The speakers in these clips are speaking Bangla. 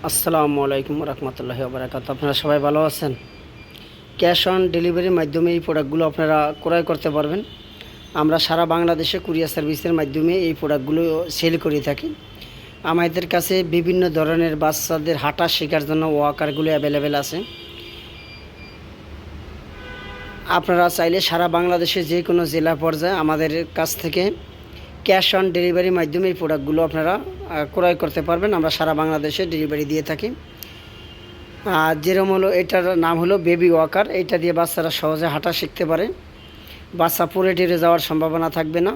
আসসালামু আলাইকুম রহমতুল্লাহি ওয়া বারাকাতুহু। আপনারা সবাই ভালো আছেন? ক্যাশ অন ডেলিভারির মাধ্যমে এই প্রোডাক্টগুলো আপনারা ক্রয় করতে পারবেন। আমরা সারা বাংলাদেশে কুরিয়ার সার্ভিসের মাধ্যমে এই প্রোডাক্টগুলো সেল করে থাকি। আমাদের কাছে বিভিন্ন ধরনের বাচ্চাদের হাঁটা শেখার জন্য ওয়াকারগুলো অ্যাভেলেবেল আছে। আপনারা চাইলে সারা বাংলাদেশে যে কোনো জেলা পর্যায়ে আমাদের কাছ থেকে ক্যাশ অন ডেলিভারির মাধ্যমে এই প্রোডাক্টগুলো আপনারা ক্রয় করতে পারবেন। আমরা সারা বাংলাদেশে ডেলিভারি দিয়ে থাকি। যেরকম হলো, এটার নাম হলো বেবি ওয়াকার। এটা দিয়ে বাচ্চারা সহজে হাঁটা শিখতে পারে। বাচ্চা পড়ে টেরে যাওয়ার সম্ভাবনা থাকবে না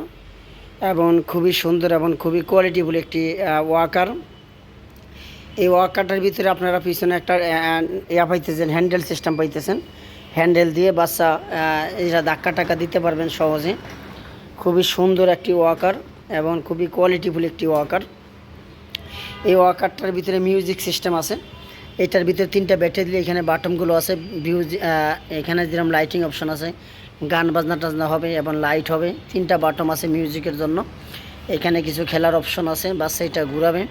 এবং খুবই সুন্দর এবং খুবই কোয়ালিটিফুল একটি ওয়াকার। এই ওয়াকারটার ভিতরে আপনারা পিছনে একটা পাইতেছেন, হ্যান্ডেল সিস্টেম পাইতেছেন। হ্যান্ডেল দিয়ে বাচ্চা এরা ধাক্কা টাক্কা দিতে পারবেন সহজে। খুবই সুন্দর একটি ওয়াকার এবং খুবই কোয়ালিটিফুল একটি ওয়াকার। এই ওয়াকারটার ভিতরে মিউজিক সিস্টেম আছে। এটার ভিতরে 3টা ব্যাটারি দিলে এখানে বাটনগুলো আছে। এখানে যেরকম লাইটিং অপশন আছে, গান বাজনা টাজনা হবে এবং লাইট হবে। 3টা বাটন আছে মিউজিকের জন্য। এখানে কিছু খেলার অপশন আছে, বাচ্চা এটা ঘুরাবে।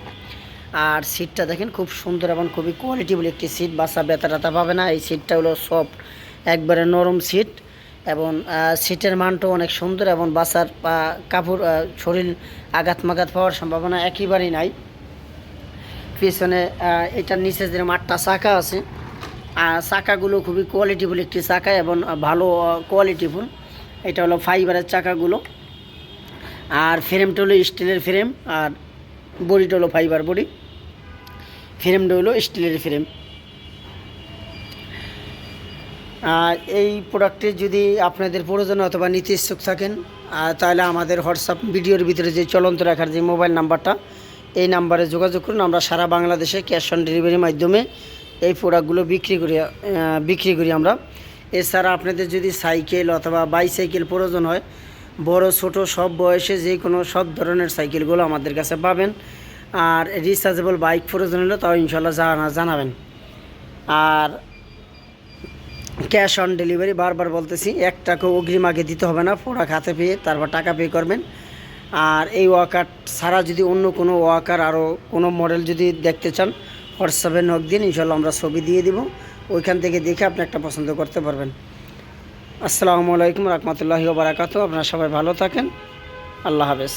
আর সিটটা দেখেন, খুব সুন্দর এবং খুবই কোয়ালিটিফুল একটি সিট। বাচ্চা ব্যথা টাথা পাবে না। এই সিটটা হলো সফট, একবারে নরম সিট এবং সিটের মানটাও অনেক সুন্দর এবং বাচ্চার কাপড় শরীর আঘাত মাঘাত পাওয়ার সম্ভাবনা একেবারেই নাই। পিছনে এটার নিচে যেরকম 8টা চাকা আছে। চাকাগুলো খুবই কোয়ালিটিফুল একটি চাকা এবং ভালো কোয়ালিটিফুল। এটা হলো ফাইবারের চাকাগুলো। আর ফ্রেমটা হলো স্টিলের ফ্রেম, আর বডিটা হলো ফাইবার বডি। ফ্রেমটা হলো স্টিলের ফ্রেম। এই প্রোডাক্টটি যদি আপনাদের প্রয়োজন অথবা নিতে ইচ্ছুক থাকেন, তাহলে আমাদের হোয়াটসঅ্যাপ ভিডিওর ভিতরে যে চলন্ত রাখার যে মোবাইল নাম্বারটা, এই নাম্বারে যোগাযোগ করুন। আমরা সারা বাংলাদেশে ক্যাশ অন ডেলিভারির মাধ্যমে এই প্রোডাক্টগুলো বিক্রি করি আমরা। এছাড়া আপনাদের যদি সাইকেল অথবা বাইসাইকেল প্রয়োজন হয়, বড় ছোট সব বয়সে যে কোনো সব ধরনের সাইকেলগুলো আমাদের কাছে পাবেন। আর রিচার্জেবল বাইক প্রয়োজন হলে তাও ইনশাল্লাহ জানাবেন। আর ক্যাশ অন ডেলিভারি, বারবার বলতেছি, 1 টাকা অগ্রিম আগে দিতে হবে না। প্রোডাক্ট হাতে পেয়ে তারপর টাকা পে করবেন। আর এই ওয়াকার ছাড়া যদি অন্য কোনো ওয়াকার আরও কোনো মডেল যদি দেখতে চান, হোয়াটসঅ্যাপে নক দিন, ইনশাল্লাহ আমরা ছবি দিয়ে দিব। ওইখান থেকে দেখে আপনি একটা পছন্দ করতে পারবেন। আসসালামু আলাইকুম রহমতুল্লাহি ওয়া বারাকাতুহু। আপনারা সবাই ভালো থাকেন। আল্লাহ হাফেজ।